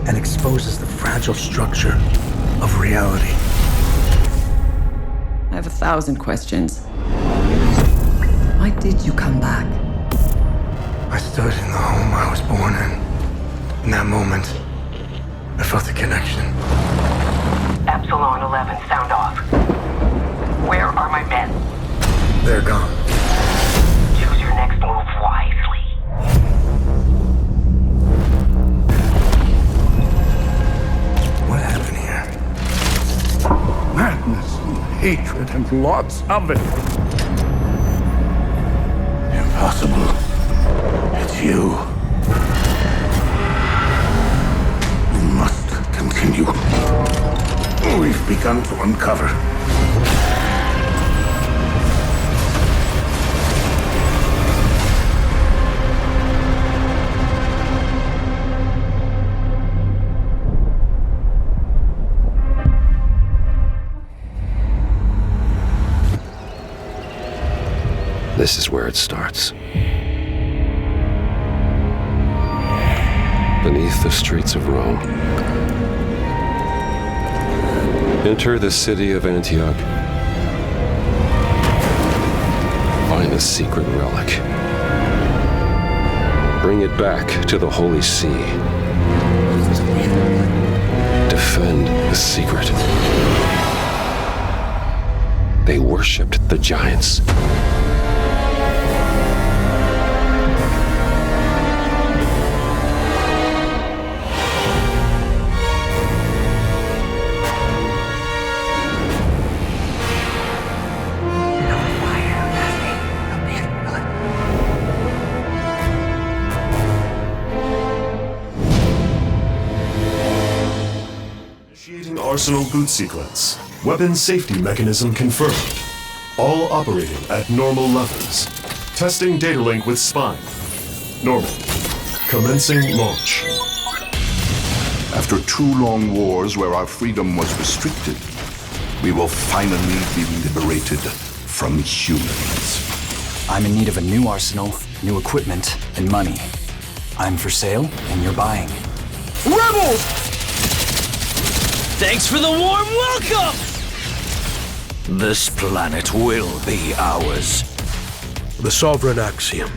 And exposes the fragile structure of reality. I have 1,000 questions. Why did you come back? I stood in the home I was born in. In that moment, I felt a connection. Epsilon 11, sound off. Where are my men? They're gone. Choose your next move wisely. What happened here? Madness and hatred and lots of it. Impossible. It's you. We must continue. We've begun to uncover. This is where it starts. Beneath the streets of Rome. Enter the city of Antioch. Find the secret relic. Bring it back to the Holy See. Defend the secret. They worshipped the giants. Initiating Arsenal boot sequence. Weapon safety mechanism confirmed. All operating at normal levels. Testing data link with spine. Normal. Commencing launch. After 2 long wars where our freedom was restricted, we will finally be liberated from humans. I'm in need of a new arsenal, new equipment, and money. I'm for sale, and you're buying. Rebels! Thanks for the warm welcome! This planet will be ours. The Sovereign Axiom,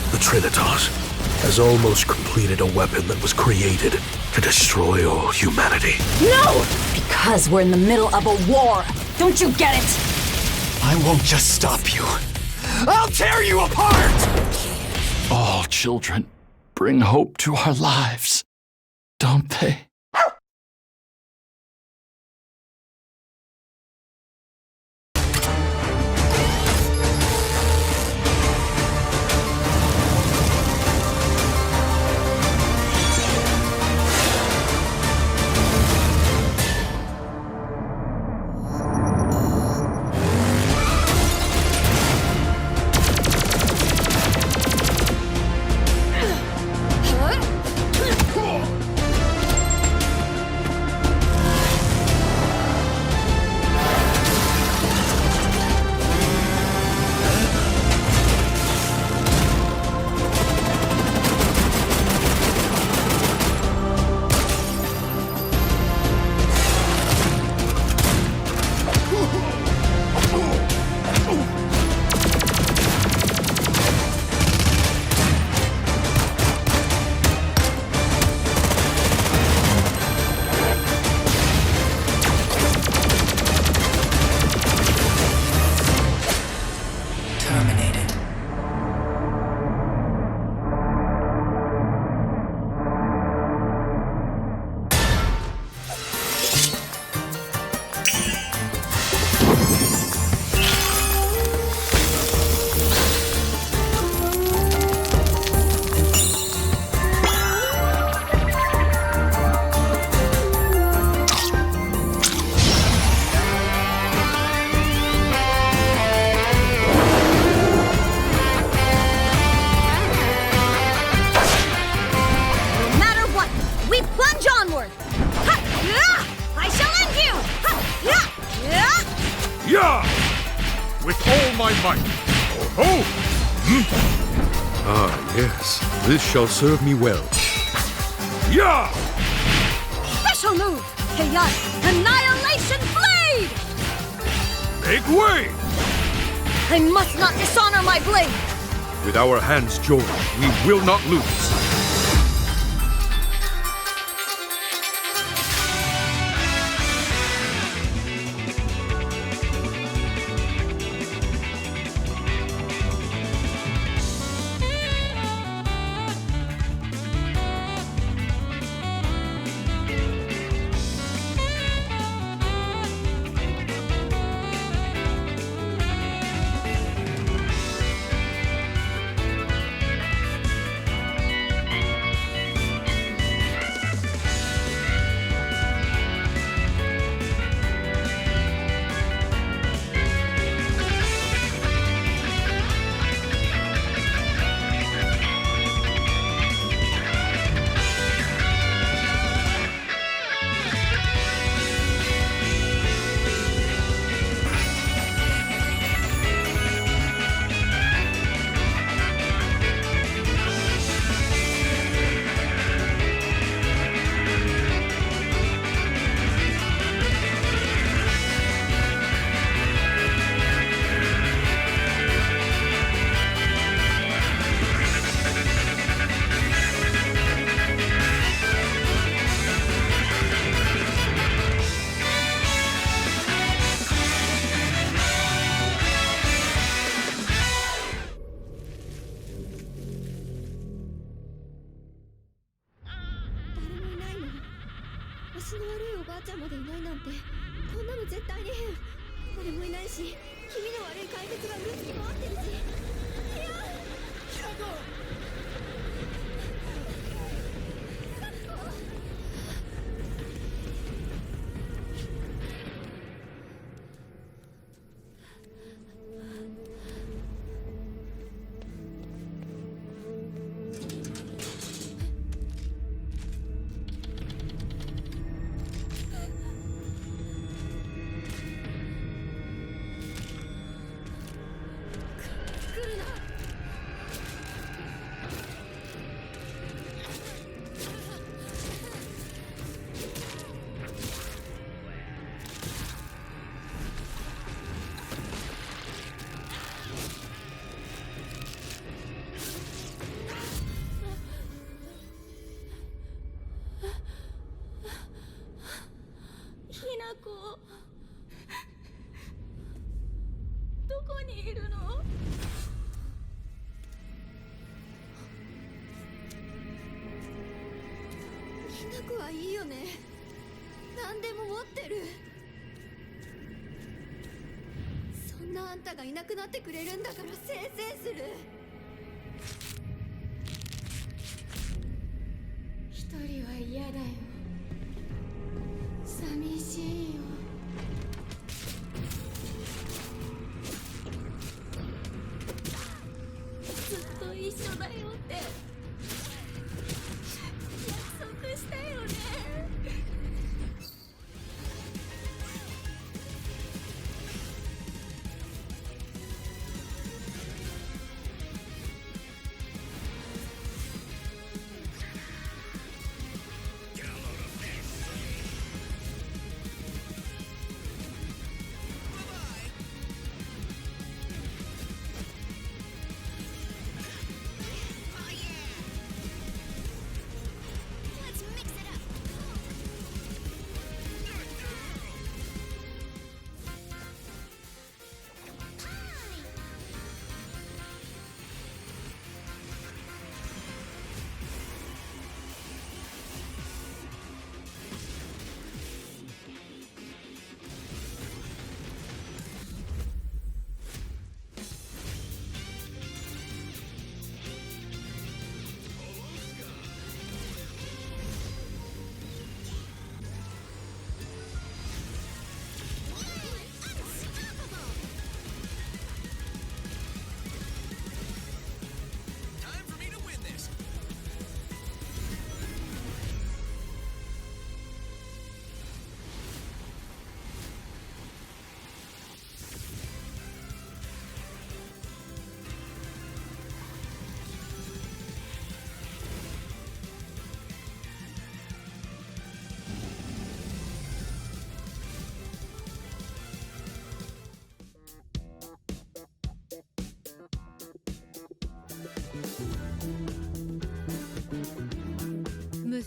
the Trinitas, has almost completed a weapon that was created to destroy all humanity. No! Because we're in the middle of a war. Don't you get it? I won't just stop you. I'll tear you apart! All children bring hope to our lives, don't they? Yeah! With all my might. Oh! Ah, yes. This shall serve me well. Yeah! Special move! Chaotic Annihilation Blade! Make way! I must not dishonor my blade! With our hands joined, we will not lose.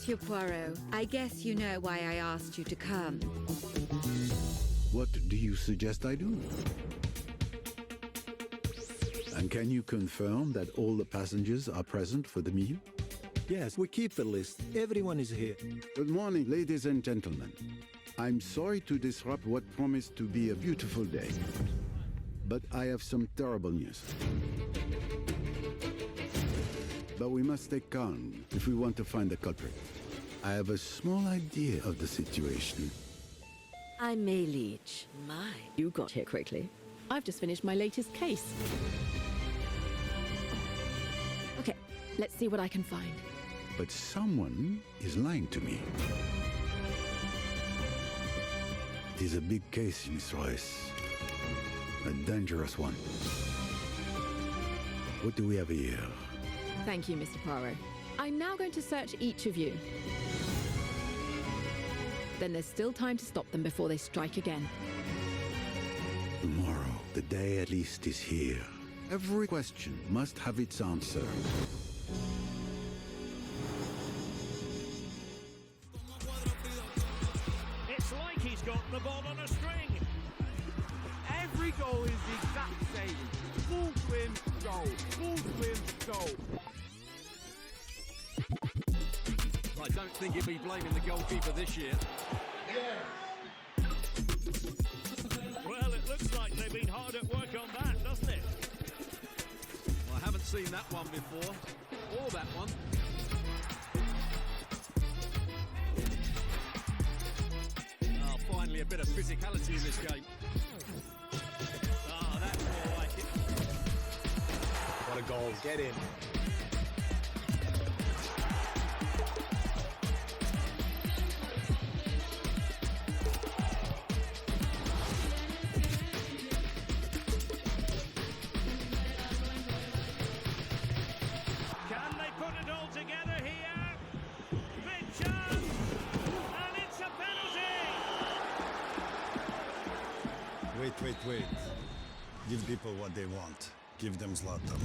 Monsieur Poirot, I guess you know why I asked you to come. What do you suggest I do? And can you confirm that all the passengers are present for the meal? Yes, we keep the list. Everyone is here. Good morning, ladies and gentlemen. I'm sorry to disrupt what promised to be a beautiful day, but I have some terrible news. But we must stay calm if we want to find the culprit. I have a small idea of the situation. I'm May Leach. My, you got here quickly. I've just finished my latest case. Okay, let's see what I can find. But someone is lying to me. It is a big case, Miss Royce. A dangerous one. What do we have here? Thank you, Mr. Poirot. I'm now going to search each of you. Then there's still time to stop them before they strike again. Tomorrow, the day at least is here. Every question must have its answer. It's like he's got the ball on a string. Every goal is the exact same. Full swim, goal. Full swim, goal. I don't think he'll be blaming the goalkeeper this year. Well, it looks like they've been hard at work on that, doesn't it? I haven't seen that one before. Or that one. Oh, finally a bit of physicality in this game. Oh, that's more like it. What a goal. Get in. Can they put it all together here? Big chance! And it's a penalty! Wait. Give people what they want. Give them Zlatan.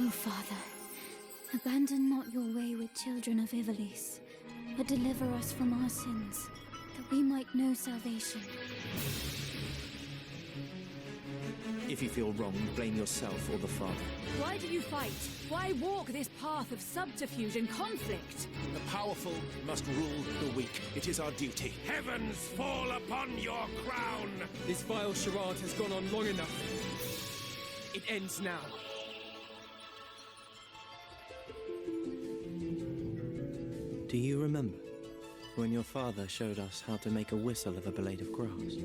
O Father, abandon not your way with children of Ivalice, but deliver us from our sins, that we might know salvation. If you feel wronged, blame yourself or the Father. Why do you fight? Why walk this path of subterfuge and conflict? The powerful must rule the weak. It is our duty. Heavens fall upon your crown! This vile charade has gone on long enough. It ends now. Do you remember when your father showed us how to make a whistle of a blade of grass?